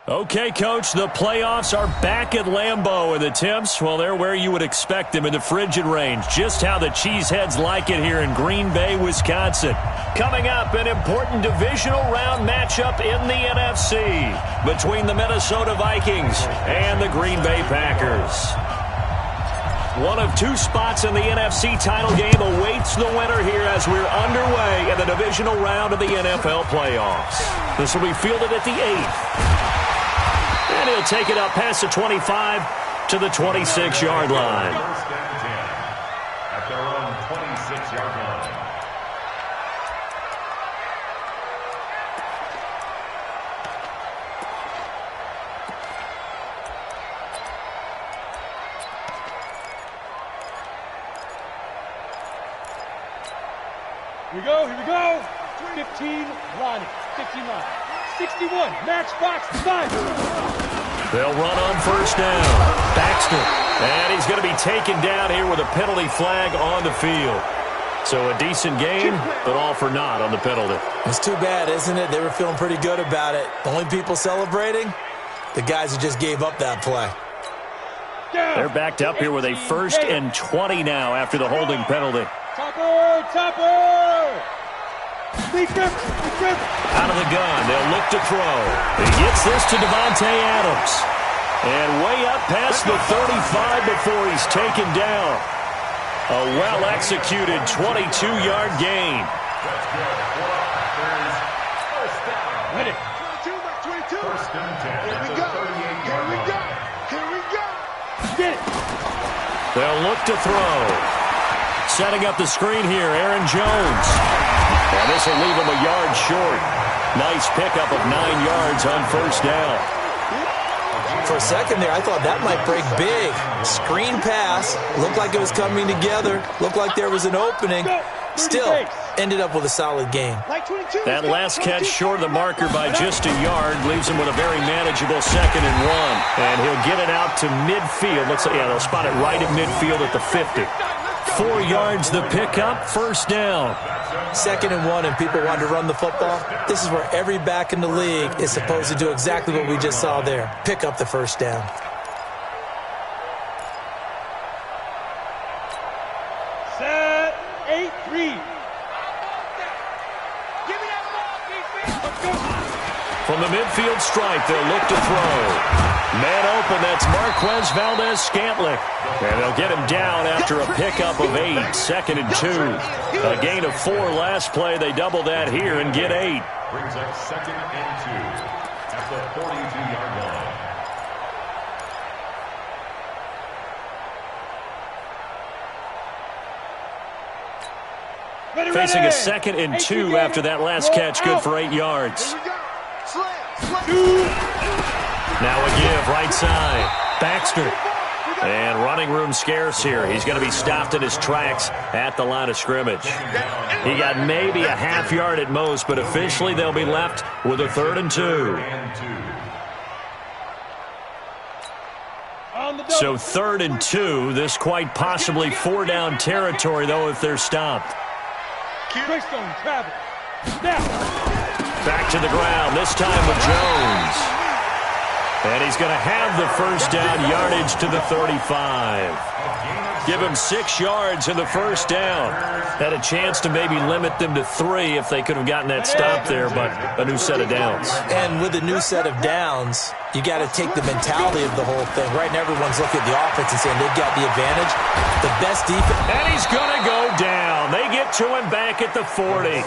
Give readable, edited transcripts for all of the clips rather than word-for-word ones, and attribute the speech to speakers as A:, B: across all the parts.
A: Okay, Coach, the playoffs are back at Lambeau, and the temps, well, they're where you would expect them in the frigid range. Just how the Cheeseheads like it here in Green Bay, Wisconsin. Coming up, an important divisional round matchup in the NFC between the Minnesota Vikings and the Green Bay Packers. One of two spots in the NFC title game awaits the winner here as we're underway in the divisional round of the NFL playoffs. This will be fielded at the 8th. And he'll take it up past the 25 to the 26-yard line.
B: At their own 26-yard line.
C: Here we go. 15 line, 59. 61, matchbox design.
A: They'll run on first down. Baxter. And he's going to be taken down here with a penalty flag on the field. So a decent game, but all for naught on the penalty.
D: It's too bad, isn't it? They were feeling pretty good about it. The only people celebrating, the guys who just gave up that play.
A: They're backed up here with a 1st and 20 now after the holding penalty.
C: Topper!
A: Out of the gun, they'll look to throw. He gets this to Devontae Adams. And way up past the 35 before he's taken down. A well-executed 22-yard gain.
C: Ready.
B: 22. First and 10.
C: Here we go. Get it.
A: They'll look to throw. Setting up the screen here, Aaron Jones. And this will leave him a yard short. Nice pickup of 9 yards on first down.
D: For a second there, I thought that might break big. Screen pass. Looked like it was coming together. Looked like there was an opening. Still, ended up with a solid game.
A: That last catch short of the marker by just a yard leaves him with a very manageable 2nd and 1. And he'll get it out to midfield. Looks like, yeah, they'll spot it right at midfield at the 50. 4 yards the pickup, first down.
D: 2nd and 1 and people want to run the football. This is where every back in the league is supposed to do exactly what we just saw there. Pick up the first down.
C: Set, 8-3.
A: From the midfield stripe, they'll look to throw. Man open, that's Marquez Valdez-Scantling. And they'll get him down after a pickup of 8, 2nd and 2. A gain of 4 last play. They double that here and get 8.
B: Brings up 2nd and 2 at the 42-yard line.
A: Facing a 2nd and 2 after that last catch, good for 8 yards. Now a give, right side. Baxter. And running room scarce here. He's going to be stopped in his tracks at the line of scrimmage. He got maybe a half yard at most, but officially they'll be left with a 3rd and 2. So 3rd and 2. This quite possibly 4-down territory, though, if they're stopped. Back to the ground, this time with Jones. And he's going to have the first down, yardage to the 35. Give him 6 yards in the first down. Had a chance to maybe limit them to 3 if they could have gotten that stop there, but a new set of downs.
D: And with a new set of downs, you got to take the mentality of the whole thing. Right now, everyone's looking at the offense and saying they've got the advantage. The best defense.
A: And he's going to go down. They get to him back at the 40.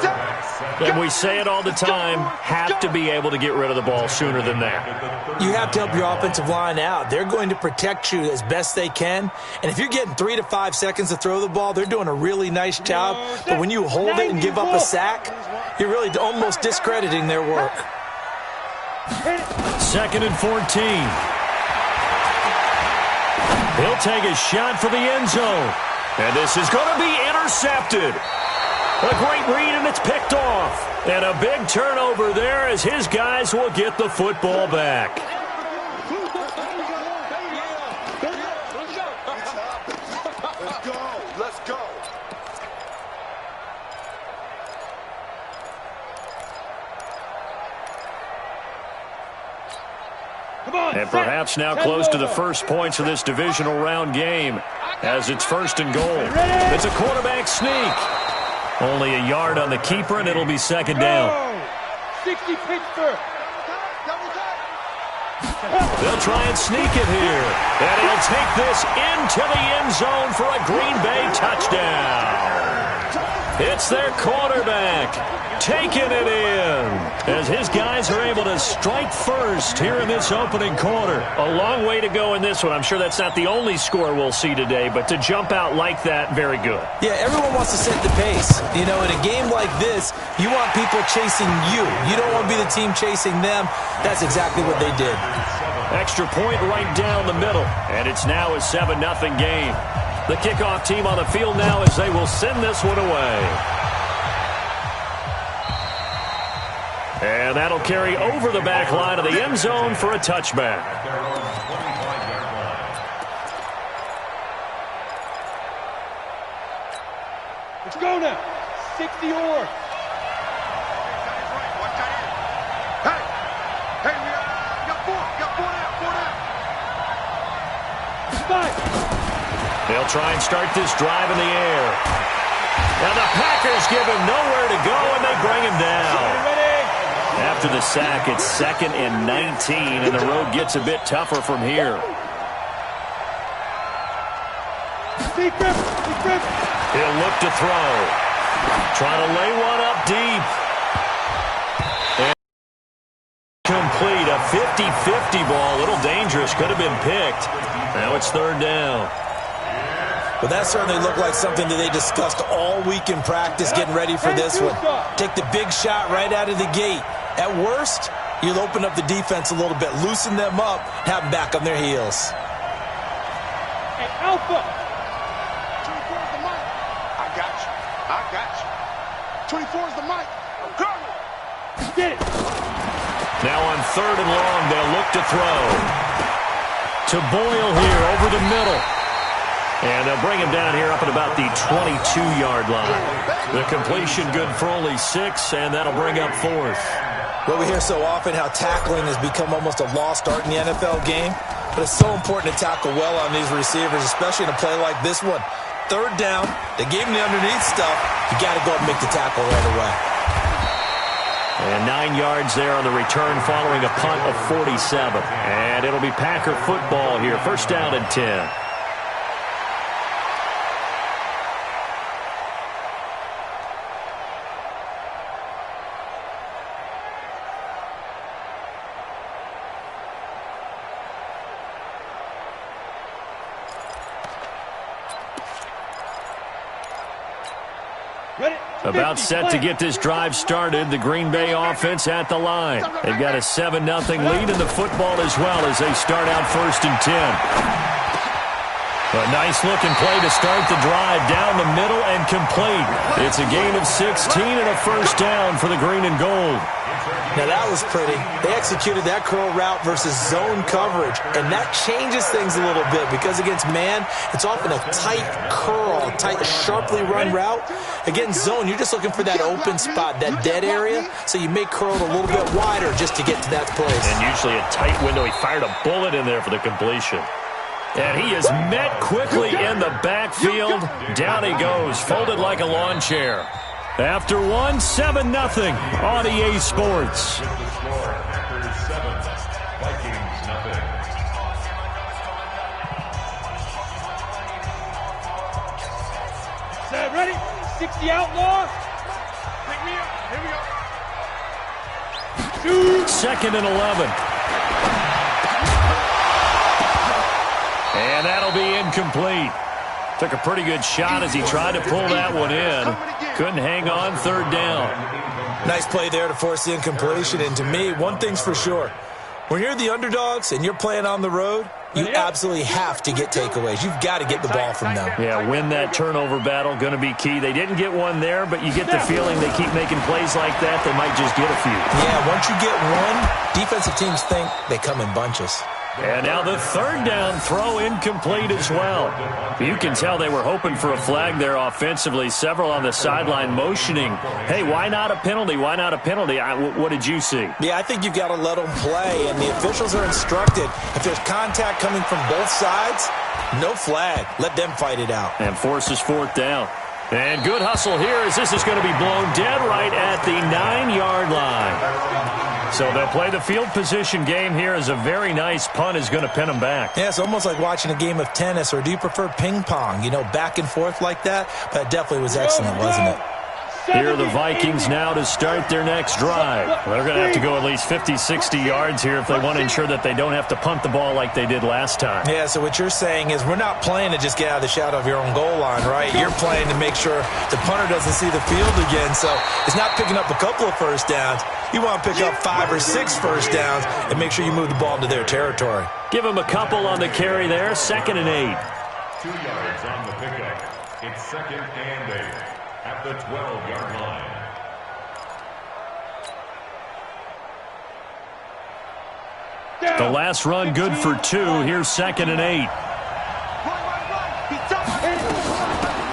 A: And we say it all the time, have to be able to get rid of the ball sooner than that.
D: You have to help your offensive line out. They're going to protect you as best they can. And if you're getting 3 to 5 seconds to throw the ball, they're doing a really nice job. But when you hold it and give up a sack, you're really almost discrediting their work.
A: 2nd and 14. He'll take a shot for the end zone. And this is going to be intercepted. A great read, and it's picked off. And a big turnover there as his guys will get the football back.
E: Let's go.
A: And perhaps now close to the first points of this divisional round game as it's 1st and goal. It's a quarterback sneak. Only a yard on the keeper, and it'll be 2nd down.
C: 60 Pittsburgh.
A: They'll try and sneak it here. And he'll take this into the end zone for a Green Bay touchdown. It's their quarterback taking it in as his guys are able to strike first here in this opening quarter. A long way to go in this one. I'm sure that's not the only score we'll see today, but to jump out like that, very good.
D: Yeah, everyone wants to set the pace. You know, in a game like this, you want people chasing you. You don't want to be the team chasing them. That's exactly what they did.
A: Extra point right down the middle, and it's now a 7-0 game. The kickoff team on the field now as they will send this one away. And that'll carry over the back line of the end zone for a touchback.
C: Let's go now. 60 or.
E: Hey, we got four down.
A: They'll try and start this drive in the air. Now the Packers give him nowhere to go, and they bring him down. After the sack, it's 2nd and 19, and the road gets a bit tougher from here. He'll look to throw. Trying to lay one up deep. And complete, a 50-50 ball. A little dangerous. Could have been picked. Now it's 3rd down.
D: Well, that certainly looked like something that they discussed all week in practice, getting ready for this one. Take the big shot right out of the gate. At worst, you'll open up the defense a little bit, loosen them up, have them back on their heels.
C: And Alpha.
E: 24 is the mic. I got you. 24 is the mic. I'm coming.
C: Get it.
A: Now on 3rd and long, they'll look to throw. To Boyle here over the middle. And they'll bring him down here up at about the 22-yard line. The completion good for only 6, and that'll bring up 4th.
D: Well, we hear so often how tackling has become almost a lost art in the NFL game, but it's so important to tackle well on these receivers, especially in a play like this one. 3rd down, they gave him the underneath stuff. You got to go and make the tackle right away.
A: And 9 yards there on the return following a punt of 47. And it'll be Packer football here. 1st down and 10. About set to get this drive started. The Green Bay offense at the line. They've got a 7-0 lead in the football as well as they start out 1st and 10. A nice-looking play to start the drive down the middle and complete. It's a gain of 16 and a 1st down for the green and gold.
D: Now that was pretty. They executed that curl route versus zone coverage, and that changes things a little bit because against man, it's often a tight curl, tight, sharply run route. Against zone, you're just looking for that open spot, that dead area, so you make curl a little bit wider just to get to that place.
A: And usually a tight window. He fired a bullet in there for the completion. And he is met quickly in the backfield. Down he goes, folded like a lawn chair. After 7-0 on EA Sports.
C: Set, ready? 60 outlaw.
E: Pick me up. Here we go.
A: 2nd and 11. And that'll be incomplete. Took a pretty good shot as he tried to pull that one in. Couldn't hang on. 3rd down.
D: Nice play there to force the incompletion. And to me, one thing's for sure. When you're the underdogs and you're playing on the road, you absolutely have to get takeaways. You've got to get the ball from them.
A: Yeah, win that turnover battle. Going to be key. They didn't get one there, but you get the feeling they keep making plays like that, they might just get a few.
D: Yeah, once you get one, defensive teams think they come in bunches.
A: And now the third down throw incomplete as well. You can tell they were hoping for a flag there offensively. Several on the sideline motioning, hey, why not a penalty? Why not a penalty? What did you see?
D: Yeah, I think you've got to let them play, and the officials are instructed. If there's contact coming from both sides, no flag. Let them fight it out.
A: And forces fourth down. And good hustle here as this is going to be blown dead right at the 9-yard line. So they'll play the field position game here as a very nice punt is going to pin them back.
D: Yeah, it's almost like watching a game of tennis, or do you prefer ping pong? You know, back and forth like that? But it definitely was excellent, wasn't it?
A: Here are the Vikings now to start their next drive. They're going to have to go at least 50, 60 yards here if they want to ensure that they don't have to punt the ball like they did last time.
D: Yeah, so what you're saying is we're not playing to just get out of the shadow of your own goal line, right? You're playing to make sure the punter doesn't see the field again. So it's not picking up a couple of first downs. You want to pick up 5 or 6 first downs and make sure you move the ball into their territory.
A: Give them a couple on the carry there, 2nd and 8.
B: 2 yards on the pickup. It's 2nd and 8 at the 12-yard line.
A: The last run good for 2. Here's 2nd and 8.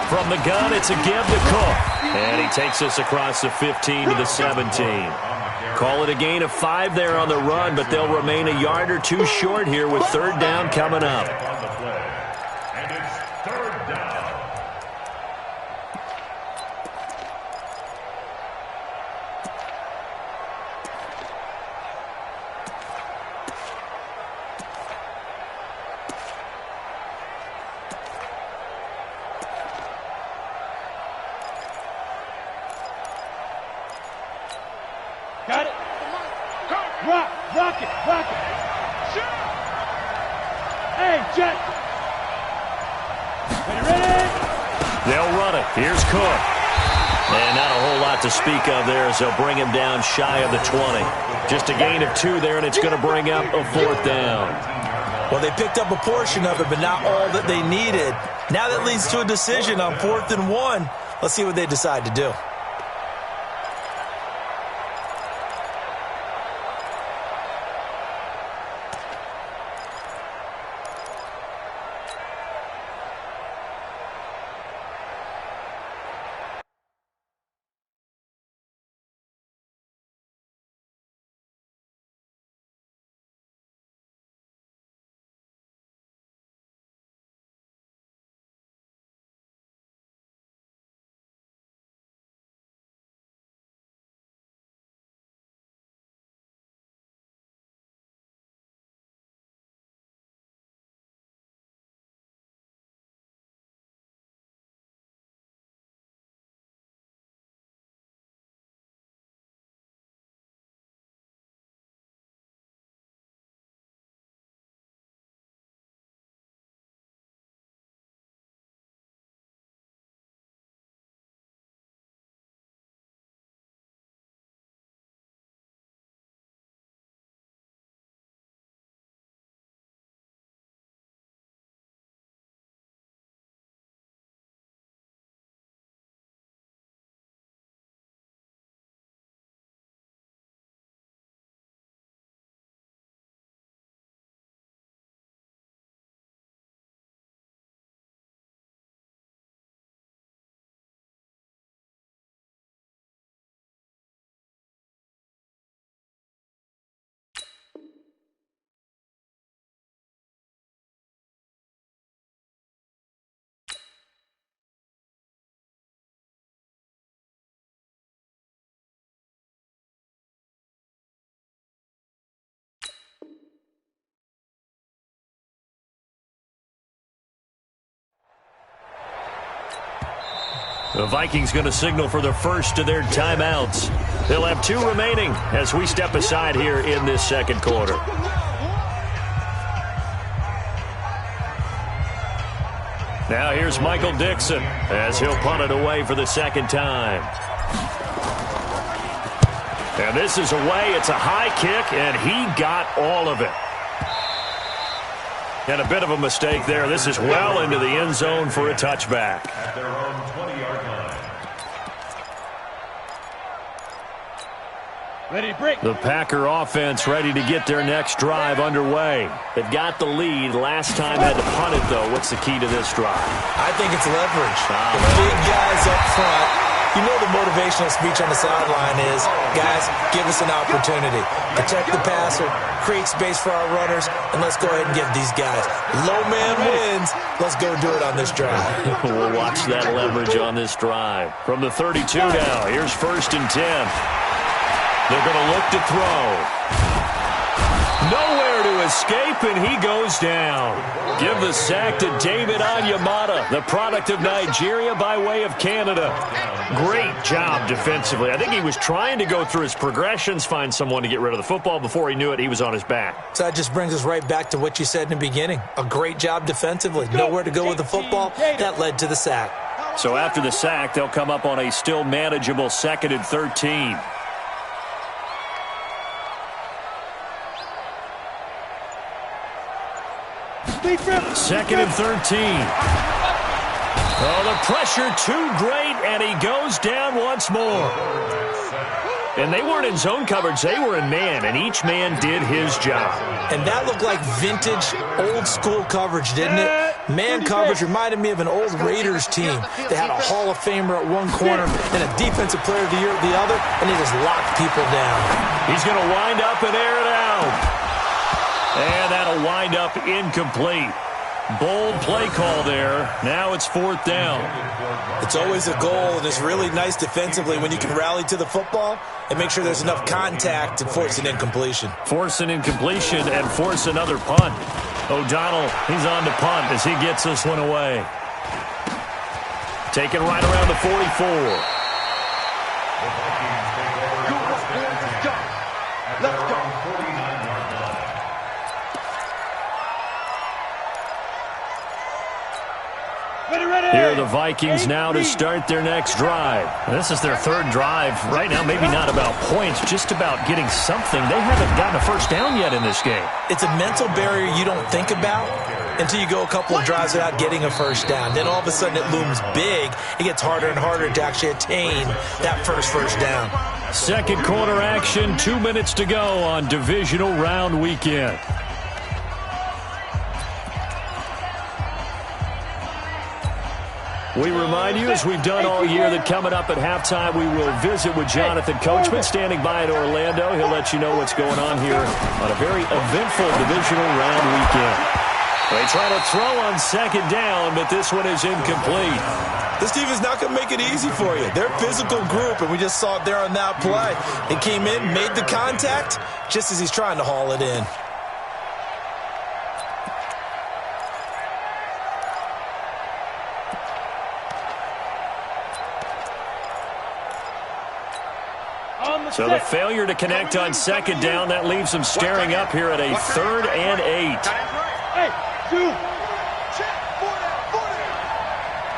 A: From the gun, it's a give to Cook. And he takes us across the 15 to the 17. Call it a gain of 5 there on the run, but they'll remain a yard or 2 short here with 3rd down coming up.
B: And it's 3rd down.
C: Got it. Rock it. Hey, Jet. Ready?
A: They'll run it. Here's Cook. And not a whole lot to speak of there as they'll bring him down shy of the 20. Just a gain of 2 there, and it's going to bring up a 4th down.
D: Well, they picked up a portion of it, but not all that they needed. Now that leads to a decision on 4th and 1. Let's see what they decide to do.
A: The Vikings going to signal for the first of their timeouts. They'll have 2 remaining as we step aside here in this 2nd quarter. Now here's Michael Dixon as he'll punt it away for the 2nd time. And this is away. It's a high kick, and he got all of it. And a bit of a mistake there. This is well into the end zone for a touchback.
B: At their own 20-yard line.
C: Ready to break.
A: The Packer offense ready to get their next drive underway. They've got the lead. Last time had to punt it, though. What's the key to this drive?
D: I think it's leverage. The big guys up front. You know the motivational speech on the sideline is, guys, give us an opportunity. Protect the passer, create space for our runners, and let's go ahead and give these guys. Low man wins. Let's go do it on this drive.
A: We'll watch that leverage on this drive. From the 32 now, here's 1st and 10. They're going to look to throw. Nowhere to escape, and he goes down. Give the sack to David Onyemata, the product of Nigeria by way of Canada. Great job defensively. I think he was trying to go through his progressions, find someone to get rid of the football. Before he knew it, he was on his back.
D: So that just brings us right back to what you said in the beginning. A great job defensively. Nowhere to go with the football. That led to the sack.
A: So after the sack, they'll come up on a still manageable 2nd and 13. Second and 13. Oh, the pressure too great, and he goes down once more. And they weren't in zone coverage. They were in man, and each man did his job.
D: And that looked like vintage, old-school coverage, didn't it? Man coverage reminded me of an old Raiders team. They had a Hall of Famer at one corner and a Defensive Player of the Year at the other, and they just locked people down.
A: He's going to wind up and air it out. And that'll wind up incomplete. Bold play call there. Now it's 4th down.
D: It's always a goal, and it's really nice defensively when you can rally to the football and make sure there's enough contact to force an incompletion.
A: Force an incompletion and force another punt. O'Donnell, he's on to punt as he gets this one away. Taken right around the 44.
E: Let's go.
A: Here are the Vikings now to start their next drive. This is their 3rd drive. Right now, maybe not about points, just about getting something. They haven't gotten a first down yet in this game.
D: It's a mental barrier you don't think about until you go a couple of drives without getting a first down. Then all of a sudden it looms big. It gets harder and harder to actually attain that first down.
A: Second quarter action, 2 minutes to go on divisional round weekend. We remind you, as we've done all year, that coming up at halftime, we will visit with Jonathan Coachman standing by in Orlando. He'll let you know what's going on here on a very eventful divisional round weekend. They try to throw on 2nd down, but this one is incomplete.
D: This team is not going to make it easy for you. They're a physical group, and we just saw it there on that play. They came in, made the contact, just as he's trying to haul it in.
A: So the failure to connect on 2nd down, that leaves them staring up here at a 3rd and 8.
C: Hey, 2.
E: Check. 40.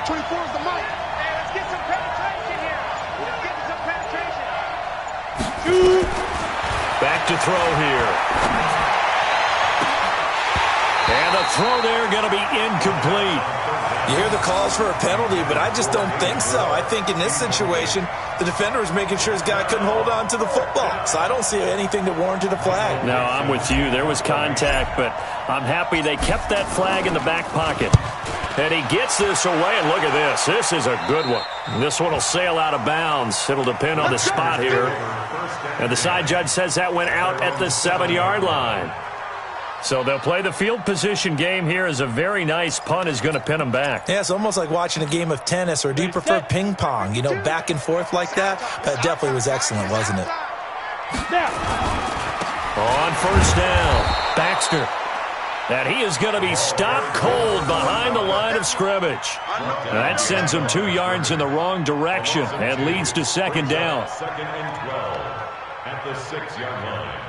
E: 24 is the mic.
C: Hey, let's get some penetration here. Let's get some penetration. 2.
A: Back to throw here. And the throw there going to be incomplete.
D: You hear the calls for a penalty, but I just don't think so. I think in this situation, the defender was making sure his guy couldn't hold on to the football. So I don't see anything that warranted a flag.
A: No, I'm with you. There was contact, but I'm happy they kept that flag in the back pocket. And he gets this away, and look at this. This is a good one. This one will sail out of bounds. It'll depend on the spot here. And the side judge says that went out at the 7-yard line. So they'll play the field position game here as a very nice punt is going to pin them back.
D: Yeah, it's almost like watching a game of tennis, or do you prefer ping pong? You know, back and forth like that? But it definitely was excellent, wasn't it?
A: On 1st down, Baxter. And he is going to be stopped cold behind the line of scrimmage. That sends him 2 yards in the wrong direction and leads to 2nd down.
B: 2nd and 12 at the 6-yard line.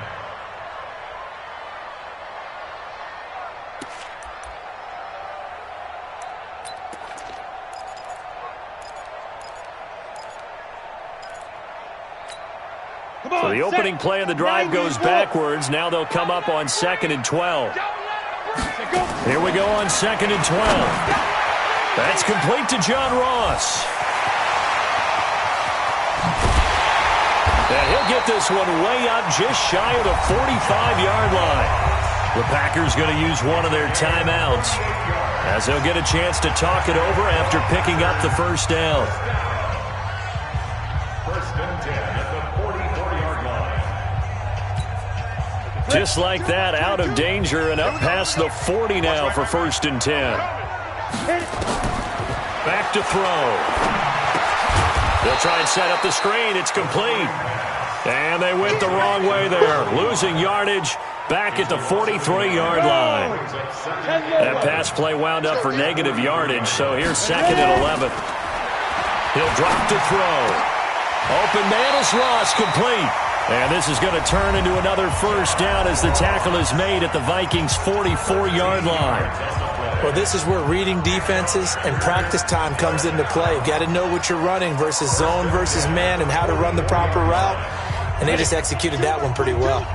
A: So the opening play of the drive goes backwards. Now they'll come up on 2nd and 12. Here we go on 2nd and 12. That's complete to John Ross. And he'll get this one way up just shy of the 45-yard line. The Packers going to use one of their timeouts as they'll get a chance to talk it over after picking up the first down.
B: First and 10 at the 44-yard line.
A: Just like that, out of danger and up past the 40 now for first and 10. Back to throw. They'll try and set up the screen. It's complete. And they went the wrong way there, losing yardage back at the 43-yard line. That pass play wound up for negative yardage, so here's second and 11. He'll drop to throw. Open man is lost, complete. And this is going to turn into another first down as the tackle is made at the Vikings' 44-yard line.
D: Well, this is where reading defenses and practice time comes into play. You've got to know what you're running versus zone versus man and how to run the proper route. And they just executed that one pretty well.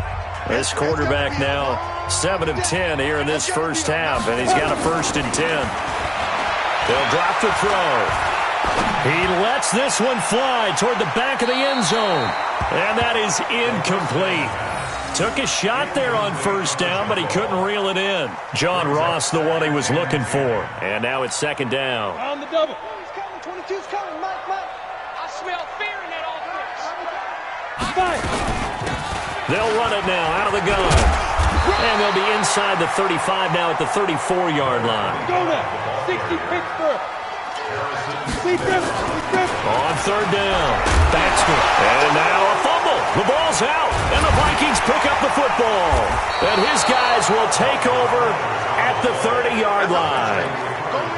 A: This quarterback now 7 of 10 here in this first half, and he's got a first and 10. They'll drop the throw. He lets this one fly toward the back of the end zone, and that is incomplete. Took a shot there on first down, but he couldn't reel it in. John Ross, the one he was looking for, and now it's second down.
C: On the double. He's coming. 22's coming. Mike. I smell fear in that offense.
A: They'll run it now out of the gun. And they'll be inside the 35 now at the 34-yard line.
C: Go now. 60 Pittsburgh.
A: On third down, Baxter. And now a fumble. The ball's out. And the Vikings pick up the football. And his guys will take over at the 30-yard line.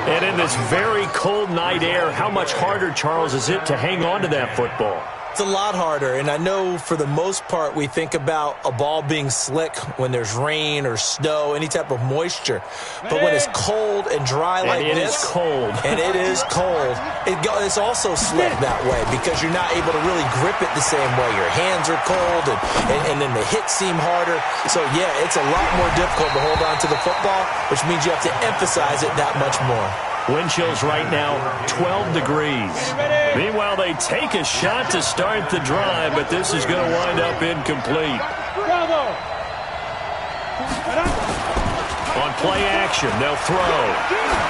A: And in this very cold night air, how much harder, Charles, is it to hang on to that football?
D: It's a lot harder, and I know for the most part we think about a ball being slick when there's rain or snow, any type of moisture. But when it's cold and dry like this,
A: it's cold.
D: And it is cold, it's also slick that way because you're not able to really grip it the same way. Your hands are cold, and then the hits seem harder. So, yeah, it's a lot more difficult to hold on to the football, which means you have to emphasize it that much more.
A: Wind chills right now, 12 degrees. Meanwhile, they take a shot to start the drive, but this is going to wind up incomplete. On play action, they'll throw.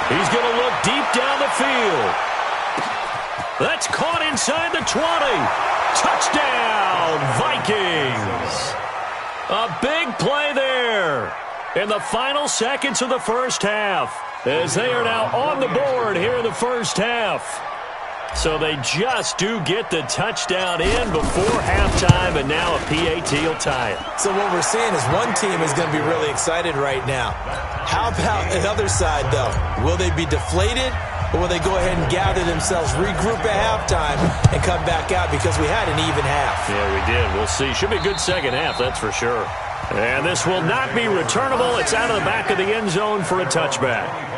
A: He's going to look deep down the field. That's caught inside the 20. Touchdown, Vikings. A big play there in the final seconds of the first half, as they are now on the board here in the first half. So they just do get the touchdown in before halftime, and now a PAT will tie it.
D: So what we're seeing is one team is going to be really excited right now. How about the other side, though? Will they be deflated, or will they go ahead and gather themselves, regroup at halftime, and come back out because we had an even half?
A: Yeah, we did. We'll see. Should be a good second half, that's for sure. And this will not be returnable. It's out of the back of the end zone for a touchback.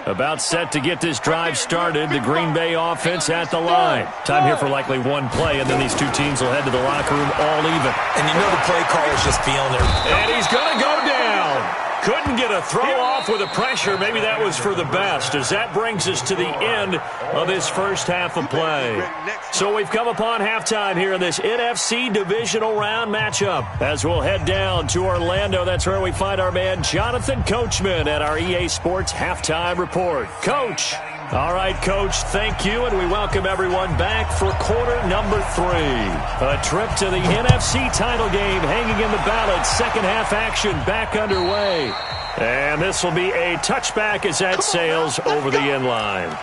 A: About set to get this drive started. The Green Bay offense at the line. Time here for likely one play, and then these two teams will head to the locker room all even.
D: And you know the play caller's just feeling it.
A: And he's going to go down. Couldn't get a throw off with the pressure. Maybe that was for the best, as that brings us to the end of this first half of play. So we've come upon halftime here in this NFC divisional round matchup. As we'll head down to Orlando, that's where we find our man Jonathan Coachman at our EA Sports Halftime Report. Coach. All right, Coach, thank you, and we welcome everyone back for quarter number 3. A trip to the NFC title game hanging in the balance. Second half action back underway. And this will be a touchback as that sails over the end line.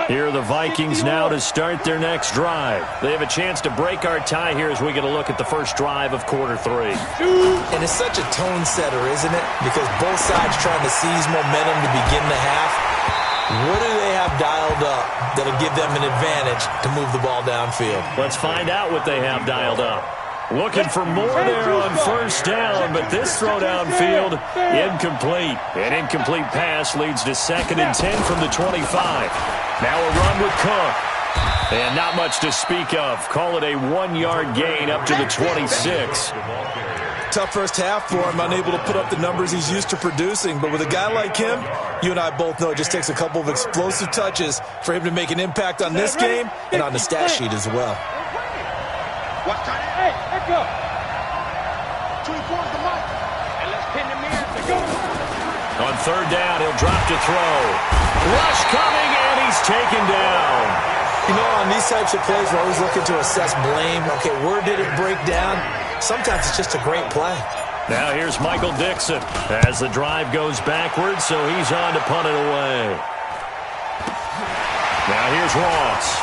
A: Here are the Vikings now to start their next drive. They have a chance to break our tie here as we get a look at the first drive of quarter 3.
D: And it's such a tone setter, isn't it? Because both sides trying to seize momentum to begin the half. What do they have dialed up that'll give them an advantage to move the ball downfield?
A: Let's find out what they have dialed up. Looking for more there on first down, but this throw downfield, incomplete. An incomplete pass leads to 2nd and 10 from the 25. Now a run with Cook. And not much to speak of. Call it a 1-yard gain up to the 26.
D: Tough first half for him, unable to put up the numbers he's used to producing. But with a guy like him, you and I both know it just takes a couple of explosive touches for him to make an impact on this game and on the stat sheet as well.
C: Hey, let's go. 24 is the mic. And let's pin the mirror to go.
A: On third down, he'll drop to throw. Rush coming, and he's taken down.
D: You know, on these types of plays, we're always looking to assess blame. Okay, where did it break down? Sometimes it's just a great play.
A: Now here's Michael Dixon as the drive goes backwards, so he's on to punt it away. Now here's Ross.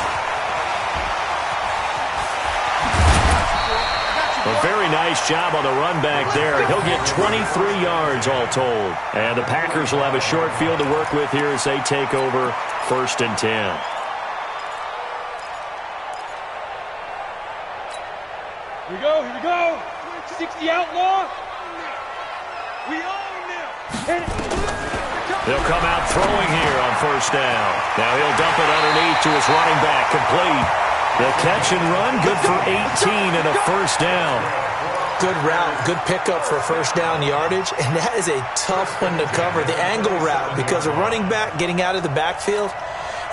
A: A very nice job on the run back there. He'll get 23 yards all told. And the Packers will have a short field to work with here as they take over 1st and 10.
C: Here we go. 60 outlaw. We own them.
A: They'll come out throwing here on 1st down. Now he'll dump it underneath to his running back, complete. The catch and run, good for 18 and a 1st down.
D: Good route, good pickup for 1st down yardage, and that is a tough one to cover, the angle route, because a running back getting out of the backfield,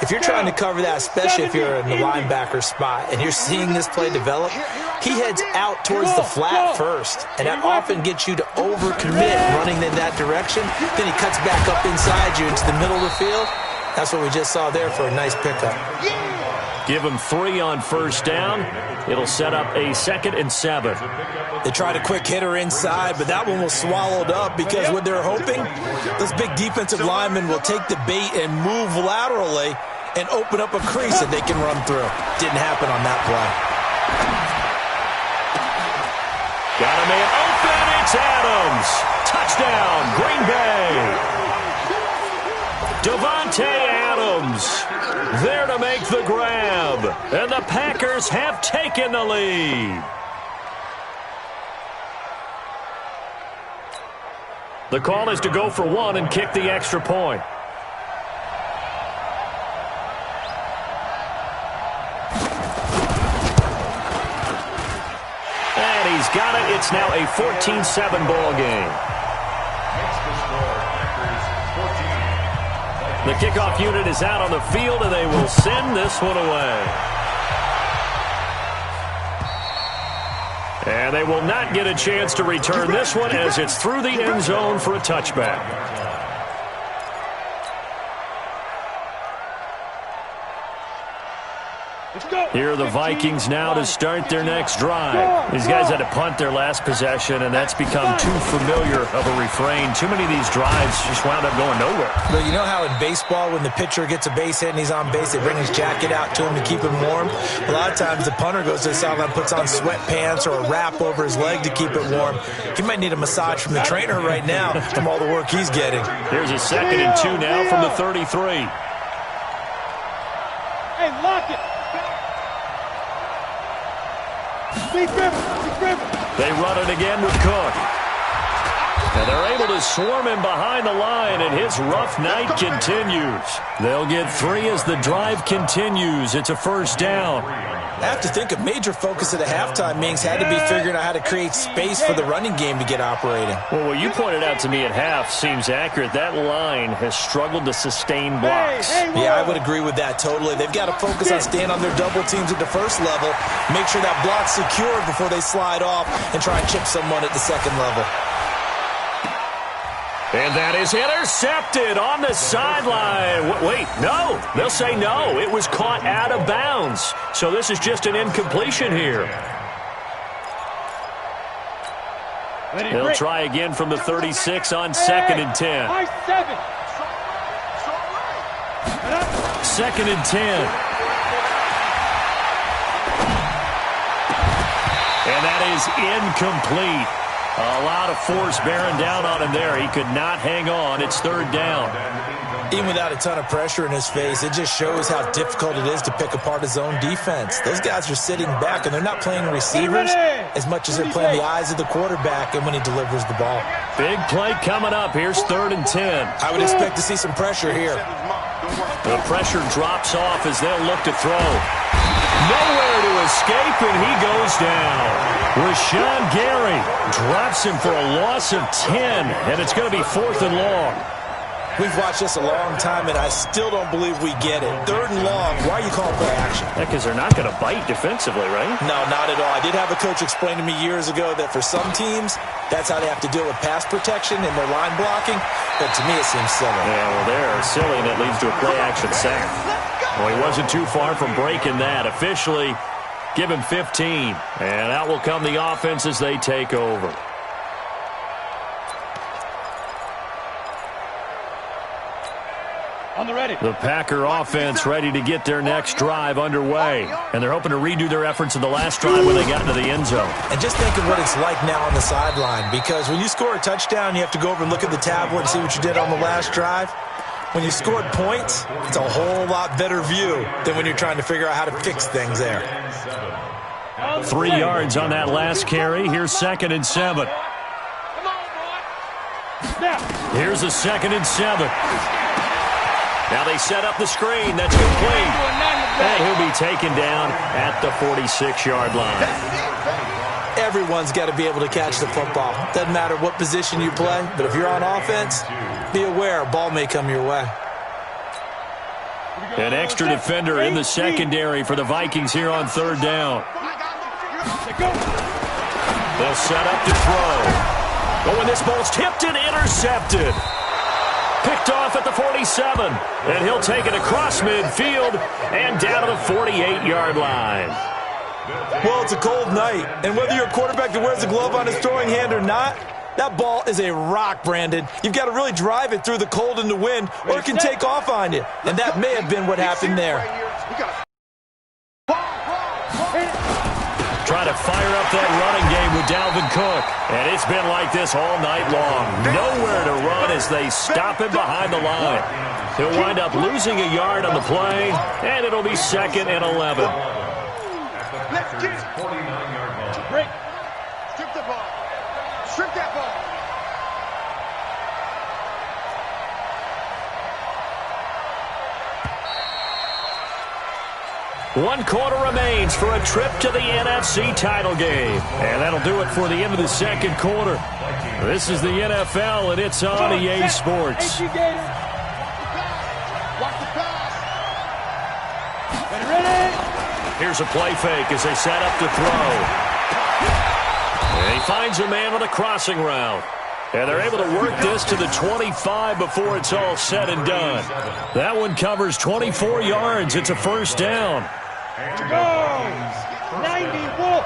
D: if you're trying to cover that, especially if you're in the linebacker spot and you're seeing this play develop, he heads out towards the flat first, and that often gets you to overcommit running in that direction. Then he cuts back up inside you into the middle of the field. That's what we just saw there for a nice pickup.
A: Give him 3 on 1st down. It'll set up a 2nd and 7.
D: They tried a quick hitter inside, but that one was swallowed up because what they're hoping, those big defensive linemen will take the bait and move laterally and open up a crease that they can run through. Didn't happen on that play.
A: Got a man open. It's Adams. Touchdown, Green Bay. Devontae Adams there to make the grab. And the Packers have taken the lead. The call is to go for 1 and kick the extra point. And he's got it. It's now a 14-7 ball game. The kickoff unit is out on the field, and they will send this one away. And they will not get a chance to return this one as it's through the end zone for a touchback. Here are the Vikings now to start their next drive. These guys had to punt their last possession, and that's become too familiar of a refrain. Too many of these drives just wound up going nowhere.
D: But you know how in baseball, when the pitcher gets a base hit and he's on base, they bring his jacket out to him to keep him warm? A lot of times the punter goes to the sideline, puts on sweatpants or a wrap over his leg to keep it warm. He might need a massage from the trainer right now from all the work he's getting.
A: Here's a 2nd and 2 now from the 33.
C: Hey, lock it.
A: They run it again with Cook. And they're able to swarm him behind the line, and his rough night continues. They'll get 3 as the drive continues. It's a 1st down.
D: I have to think a major focus of the halftime meetings had to be figuring out how to create space for the running game to get operating.
A: Well, what you pointed out to me at half seems accurate. That line has struggled to sustain blocks.
D: Yeah, I would agree with that totally. They've got to focus on staying on their double teams at the first level, make sure that block's secured before they slide off and try and chip someone at the second level.
A: And that is intercepted on the sideline. Wait, no. They'll say no. It was caught out of bounds. So this is just an incompletion here. They'll try again from the 36 on 2nd and 10. 2nd and 10. And that is incomplete. A lot of force bearing down on him there. He could not hang on. It's 3rd down.
D: Even without a ton of pressure in his face, it just shows how difficult it is to pick apart his own defense. Those guys are sitting back, and they're not playing receivers as much as they're playing the eyes of the quarterback and when he delivers the ball.
A: Big play coming up. Here's 3rd and 10.
D: I would expect to see some pressure here.
A: The pressure drops off as they'll look to throw. Nowhere to escape, and he goes down. Rashawn Gary drops him for a loss of 10, and it's going to be 4th and long.
D: We've watched this a long time, and I still don't believe we get it. 3rd and long. Why are you calling play action?
A: Because they're not going to bite defensively, right?
D: No, not at all. I did have a coach explain to me years ago that for some teams, that's how they have to deal with pass protection and their line blocking. But to me, it seems silly.
A: Yeah, well, they're silly, and it leads to a play-action sack. Well, he wasn't too far from breaking that. Officially, give him 15. And out will come the offense as they take over.
C: On the ready.
A: The Packer offense ready to get their next drive underway. And they're hoping to redo their efforts in the last drive when they got into the end zone.
D: And just think of what it's like now on the sideline. Because when you score a touchdown, you have to go over and look at the tablet and see what you did on the last drive. When you scored points, it's a whole lot better view than when you're trying to figure out how to fix things there.
A: 3 yards on that last carry. Here's 2nd and 7.
C: Come on, boy.
A: Here's a 2nd and 7. Now they set up the screen. That's complete. And he'll be taken down at the 46-yard line.
D: Everyone's got to be able to catch the football. Doesn't matter what position you play, but if you're on offense, be aware a ball may come your way.
A: An extra defender in the secondary for the Vikings here on 3rd down. They'll set up to throw. Oh, and this ball's tipped and intercepted. Picked off at the 47, and he'll take it across midfield and down to the 48-yard line.
D: Well, it's a cold night, and whether you're a quarterback that wears a glove on his throwing hand or not, that ball is a rock, Brandon. You've got to really drive it through the cold and the wind, or it can take off on you, and that may have been what happened there.
A: Trying to fire up that running game with Dalvin Cook. And it's been like this all night long. Nowhere to run as they stop him behind the line. He'll wind up losing a yard on the play, and it'll be 2nd and 11.
E: Let's get it.
B: 49-yard line.
C: Break.
E: Strip the ball. Strip that ball.
A: One quarter remains for a trip to the NFC title game. And that'll do it for the end of the 2nd quarter. This is the NFL, and it's on EA Sports.
E: Watch the pass.
C: Ready?
A: Here's a play fake as they set up to throw. And he finds a man on a crossing route. And they're able to work this to the 25 before it's all said and done. That one covers 24 yards. It's a 1st down.
C: Go! 90 Wolf.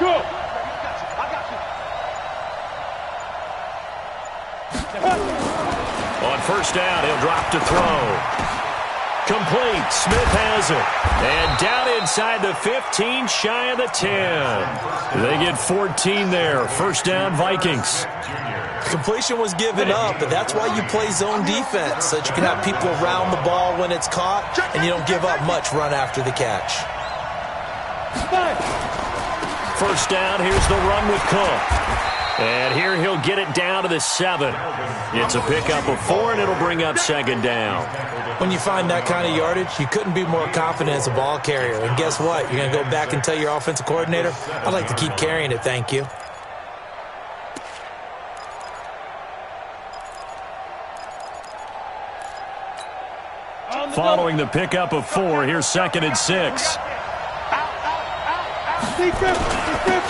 C: Go!
E: I got you.
A: On 1st down, he'll drop to throw. Complete. Smith has it. And down inside the 15, shy of the 10. They get 14 there. 1st down, Vikings.
D: Completion was given up, but that's why you play zone defense, so that you can have people around the ball when it's caught, and you don't give up much run after the catch.
A: 1st down, here's the run with Cook. And here he'll get it down to the 7. It's a pickup of 4, and it'll bring up 2nd down.
D: When you find that kind of yardage, you couldn't be more confident as a ball carrier. And guess what? You're going to go back and tell your offensive coordinator, I'd like to keep carrying it, thank you.
A: Following the pickup of 4, here's 2nd and 6.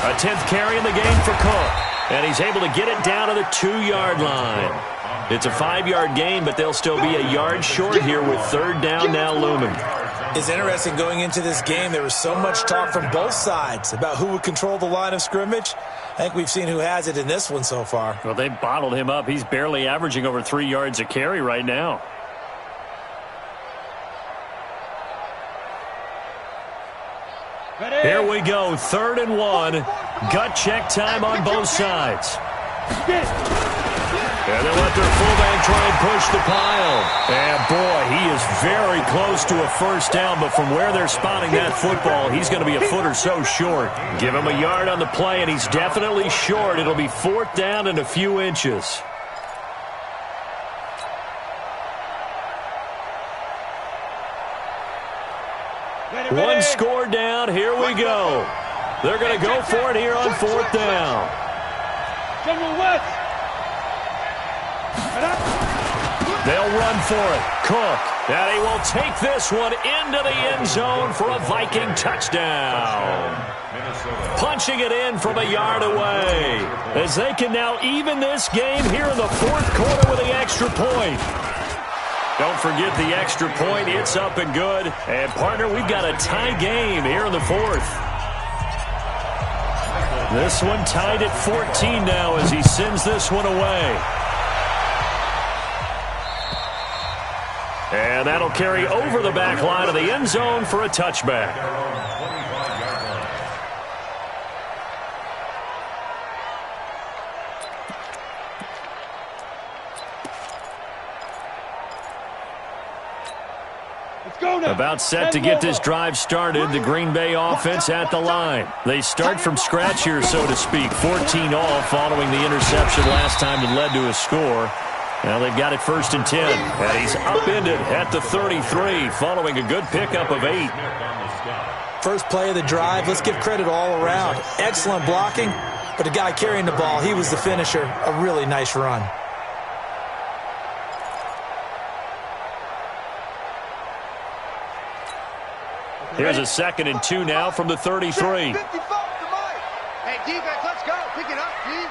A: A 10th carry in the game for Cook. And he's able to get it down to the 2-yard line. It's a 5-yard gain, but they'll still be a yard short here with 3rd down now looming.
D: It's interesting going into this game. There was so much talk from both sides about who would control the line of scrimmage. I think we've seen who has it in this one so far.
A: Well, they bottled him up. He's barely averaging over 3 yards a carry right now. Here we go, 3rd and 1. Gut check time on both sides. And they'll let their fullback try and push the pile. And, boy, he is very close to a first down, but from where they're spotting that football, he's going to be a foot or so short. Give him a yard on the play, and he's definitely short. It'll be fourth down and a few inches. One score down. Here we go. They're going to go for it here on fourth down.
C: General West.
A: They'll run for it. Cook. And he will take this one into the end zone for a Viking touchdown. Punching it in from a yard away. As they can now even this game here in the fourth quarter with the extra point. Don't forget the extra point. It's up and good. And, partner, we've got a tie game here in the fourth. This one tied at 14 now as he sends this one away. And that'll carry over the back line of the end zone for a touchback. About set to get this drive started. The Green Bay offense at the line. They start from scratch here, so to speak. 14 all following the interception last time that led to a score. Now they've got it first and 10. And he's upended at the 33 following a good pickup of 8.
D: First play of the drive. Let's give credit all around. Excellent blocking, but the guy carrying the ball, he was the finisher. A really nice run.
A: Here's a 2nd and 2 now from the 33.
E: Hey, defense, let's go. Pick it up, dude.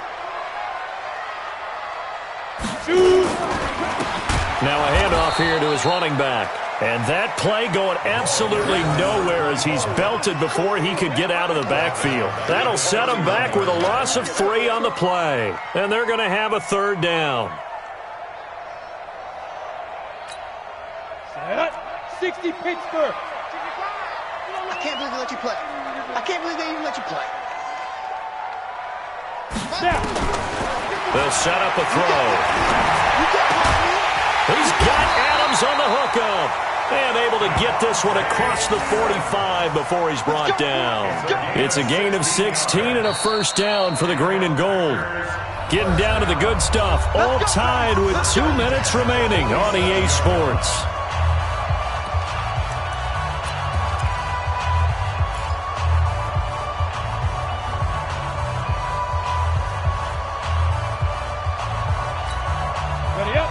A: Now a handoff here to his running back. And that play going absolutely nowhere as he's belted before he could get out of the backfield. That'll set him back with a loss of 3 on the play. And they're going to have a third down.
C: 60 Pittsburgh.
E: I can't believe they let you play. I can't believe they even let you play.
A: They'll set up a throw. He's got Adams on the hookup. And able to get this one across the 45 before he's brought down. It's a gain of 16 and a first down for the green and gold. Getting down to the good stuff. All tied with 2 minutes remaining on EA Sports.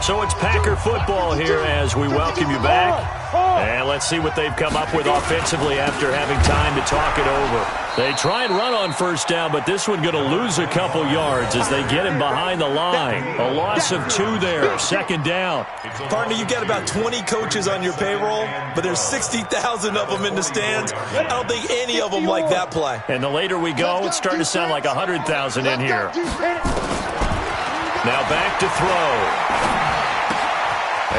A: So it's Packer football here as we welcome you back. And let's see what they've come up with offensively after having time to talk it over. They try and run on first down, but this one going to lose a couple yards as they get him behind the line. A loss of 2 there, 2nd down.
D: Partner, you got about 20 coaches on your payroll, but there's 60,000 of them in the stands. I don't think any of them like that play.
A: And the later we go, it's starting to sound like 100,000 in here. Now back to throw.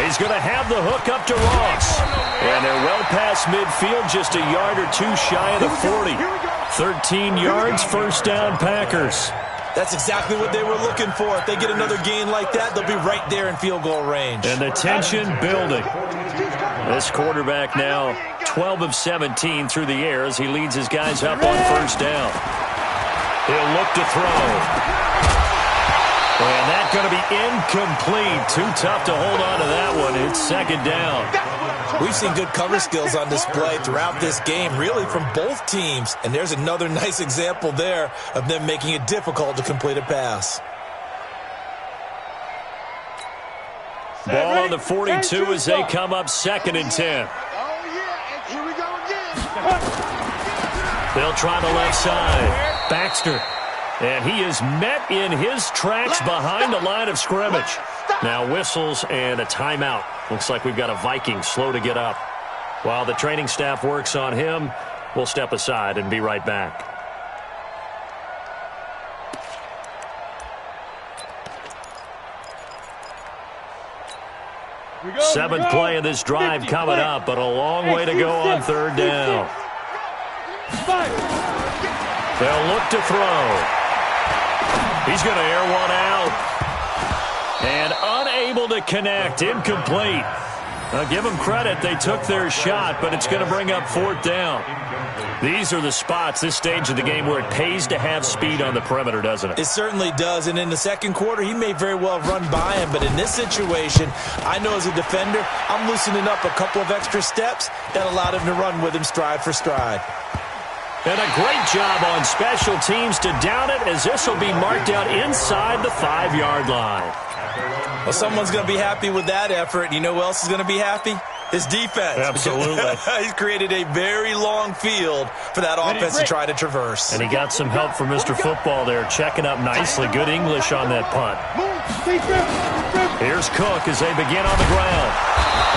A: He's going to have the hook up to Ross. And they're well past midfield, just a yard or 2 shy of the 40. 13 yards, first down Packers.
D: That's exactly what they were looking for. If they get another gain like that, they'll be right there in field goal range.
A: And the tension building. This quarterback now 12 of 17 through the air as he leads his guys up on first down. He'll look to throw. And that's going to be incomplete. Too tough to hold on to that one. It's 2nd down.
D: We've seen good cover skills on display throughout this game, really from both teams. And there's another nice example there of them making it difficult to complete a pass.
A: Ball on the 42 as they come up 2nd and 10.
E: Oh, yeah, and here we go again.
A: They'll try the left side. Baxter. And he is met in his tracks behind the line of scrimmage. Now whistles and a timeout. Looks like we've got a Viking slow to get up. While the training staff works on him, we'll step aside and be right back. Seventh play of this drive coming up, but a long way to go on third down. They'll look to throw. He's going to air one out. And unable to connect. Incomplete. Now, give them credit. They took their shot, but it's going to bring up fourth down. These are the spots, this stage of the game, where it pays to have speed on the perimeter, doesn't it?
D: It certainly does. And in the second quarter, he may very well run by him. But in this situation, I know as a defender, I'm loosening up a couple of extra steps that allowed him to run with him stride for stride.
A: And a great job on special teams to down it, as this will be marked out inside the 5-yard line.
D: Well, someone's going to be happy with that effort. You know who else is going to be happy? His defense.
A: Absolutely.
D: He's created a very long field for that offense to try to traverse.
A: And he got some help from Mr. Football there, checking up nicely. Good English on that punt. Here's Cook as they begin on the ground.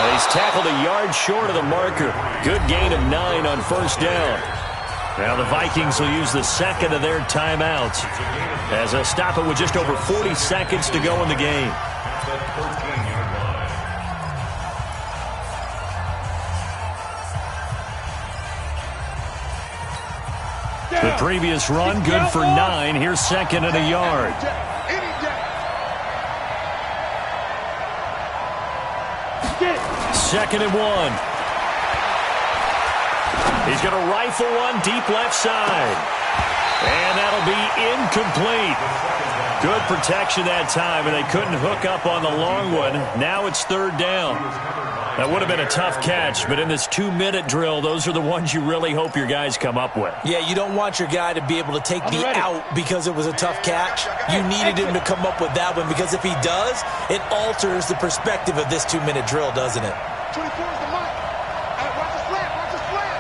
A: And he's tackled a yard short of the marker. Good gain of 9 on first down. Now the Vikings will use the second of their timeouts as they stop it with just over 40 seconds to go in the game. The previous run, good for 9. Here's second and a yard. Second and 1. He's going to rifle one deep left side. And that'll be incomplete. Good protection that time, and they couldn't hook up on the long one. Now it's third down. That would have been a tough catch, but in this 2-minute drill, those are the ones you really hope your guys come up with.
D: Yeah, you don't want your guy to be able to take the out because it was a tough catch. You needed him to come up with that one, because if he does, it alters the perspective of this 2-minute drill, doesn't it?
E: 24 is the mic. Watch the slant, watch the slant.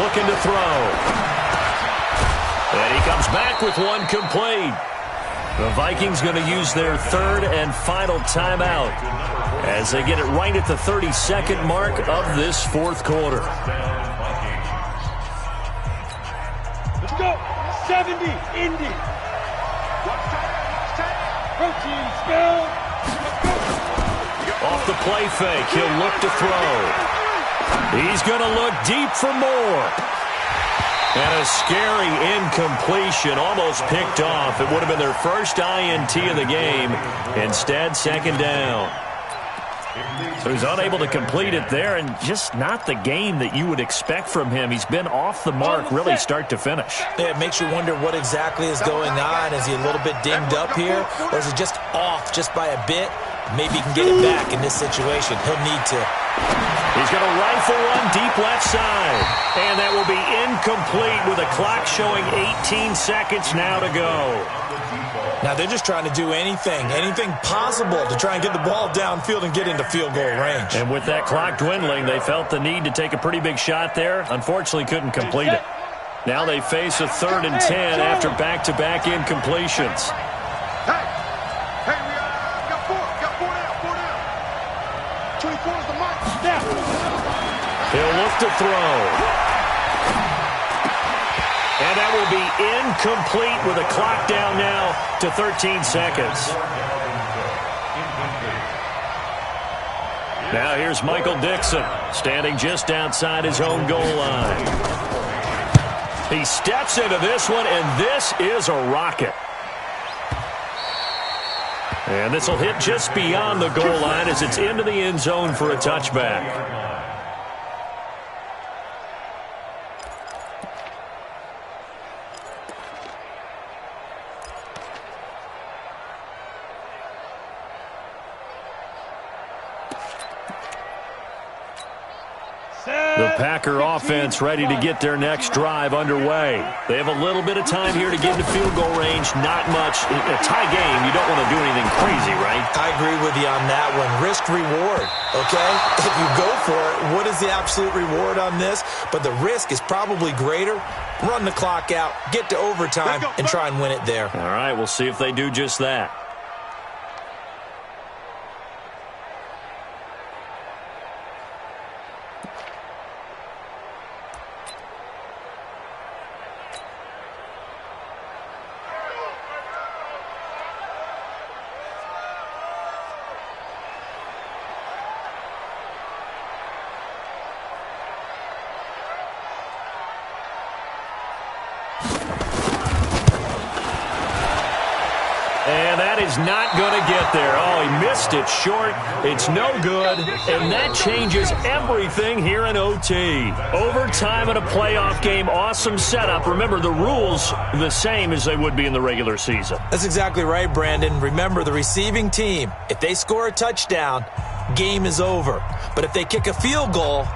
A: Looking to throw. And he comes back with one complete. The Vikings going to use their third and final timeout as they get it right at the 32nd mark of this fourth quarter.
C: Let's go. 70, Indy. Protein spell.
A: Off the play fake, he'll look to throw. He's going to look deep for more. And a scary incompletion, almost picked off. It would have been their first INT of the game. Instead, second down. So he's unable to complete it there, and just not the game that you would expect from him. He's been off the mark really start to finish.
D: Yeah, it makes you wonder what exactly is going on. Is he a little bit dinged up here, or is it just off just by a bit? Maybe he can get it back in this situation. He'll need to.
A: He's going to rifle one deep left side. And that will be incomplete with a clock showing 18 seconds now to go.
D: Now they're just trying to do anything possible to try and get the ball downfield and get into field goal range.
A: And with that clock dwindling, they felt the need to take a pretty big shot there. Unfortunately, couldn't complete it. Now they face a 3rd and 10 after back-to-back incompletions. He'll look to throw. And that will be incomplete with a clock down now to 13 seconds. Now here's Michael Dixon, standing just outside his own goal line. He steps into this one, and this is a rocket. And this will hit just beyond the goal line as it's into the end zone for a touchback. The Packer offense ready to get their next drive underway. They have a little bit of time here to get into field goal range. Not much. In a tie game, you don't want to do anything crazy, right?
D: I agree with you on that one. Risk reward, okay? If you go for it, what is the absolute reward on this? But the risk is probably greater. Run the clock out, get to overtime, and try and win it there.
A: All right, we'll see if they do just that. that is not going to get there. Oh, he missed it short. It's no good, and that changes everything here in OT. Overtime in a playoff game, awesome setup. Remember, the rules the same as they would be in the regular season.
D: That's exactly right, Brandon. Remember, the receiving team, if they score a touchdown, game is over. But if they kick a field goal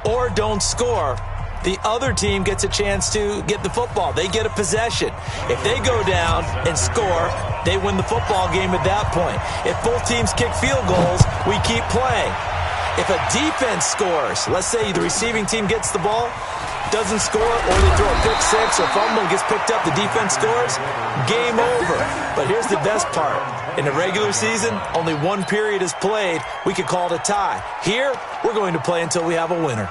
D: or don't score, the other team gets a chance to get the football. They get a possession. If they go down and score, they win the football game at that point. If both teams kick field goals, we keep playing. If a defense scores, let's say the receiving team gets the ball, doesn't score, or they throw a pick six or fumble, gets picked up, the defense scores, game over. But here's the best part. In the regular season, only one period is played. We could call it a tie. Here, we're going to play until we have a winner.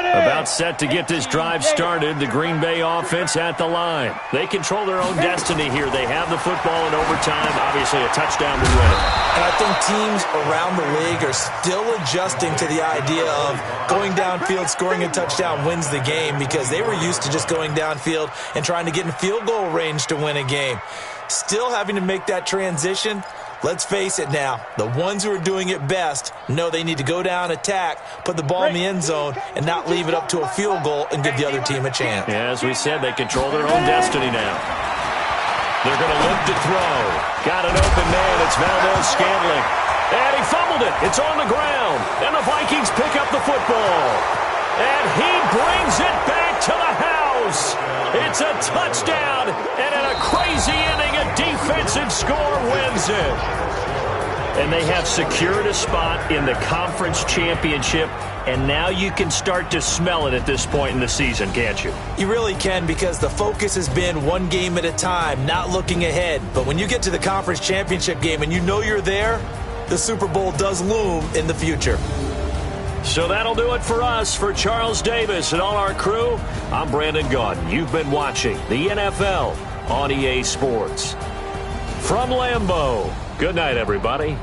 A: About set to get this drive started, the Green Bay offense at the line. They control their own destiny here. They have the football in overtime, obviously a touchdown to win it.
D: And I think teams around the league are still adjusting to the idea of going downfield, scoring a touchdown wins the game, because they were used to just going downfield and trying to get in field goal range to win a game. Still having to make that transition. Let's face it now, the ones who are doing it best know they need to go down, attack, put the ball in the end zone, and not leave it up to a field goal and give the other team a chance.
A: Yeah, as we said, they control their own destiny now. They're going to look to throw. Got an open man. It's Valdez-Scantling. And he fumbled it. It's on the ground. And the Vikings pick up the football. And he brings it back to the house. It's a touchdown. And in a crazy inning, a defensive score wins it. And they have secured a spot in the conference championship. And now you can start to smell it at this point in the season, can't you?
D: You really can, because the focus has been one game at a time, not looking ahead. But when you get to the conference championship game and you know you're there, the Super Bowl does loom in the future.
A: So that'll do it for us. For Charles Davis and all our crew, I'm Brandon Gaudin. You've been watching the NFL on EA Sports. From Lambeau, good night, everybody.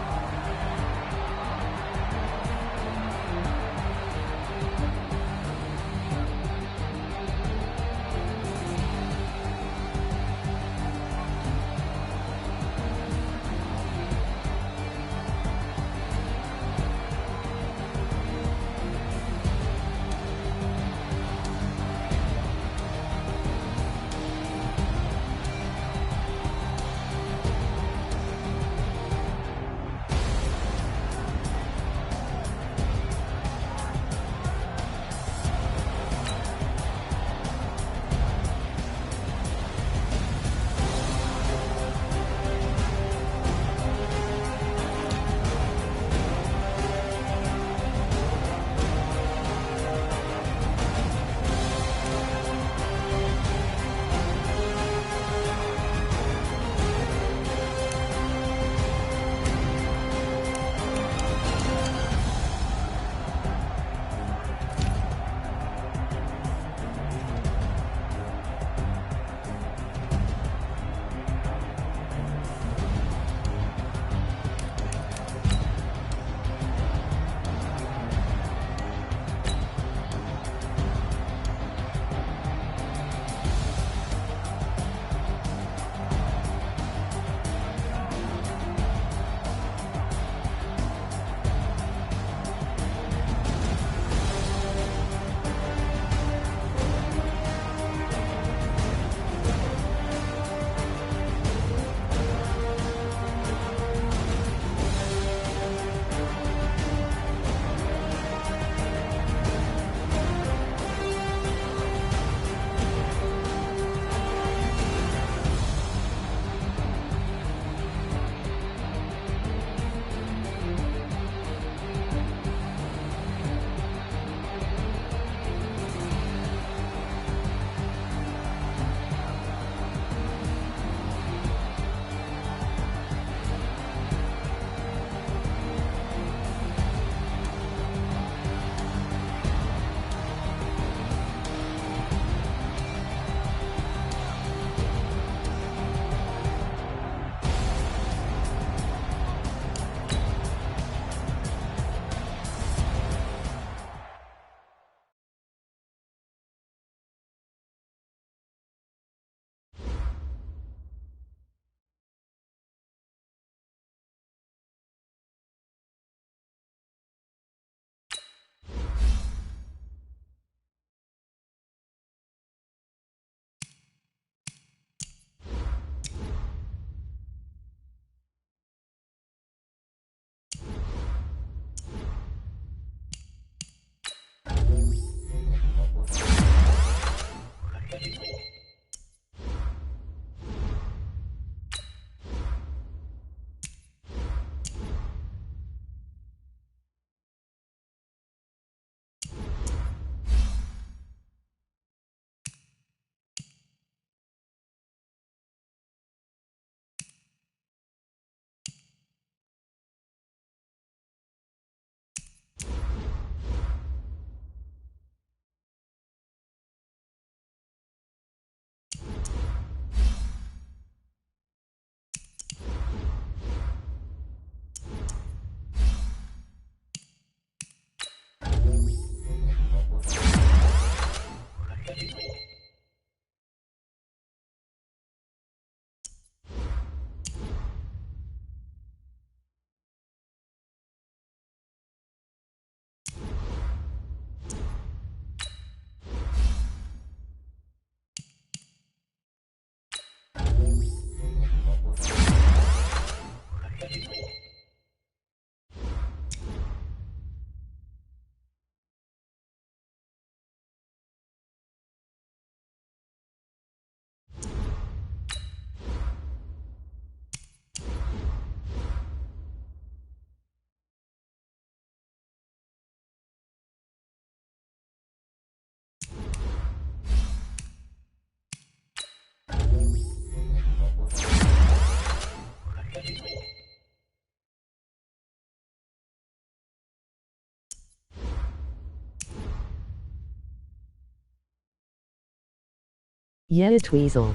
F: ITSYABOYTWIZZLE.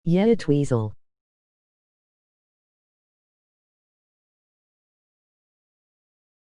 F: ITSYABOYTWIZZLE.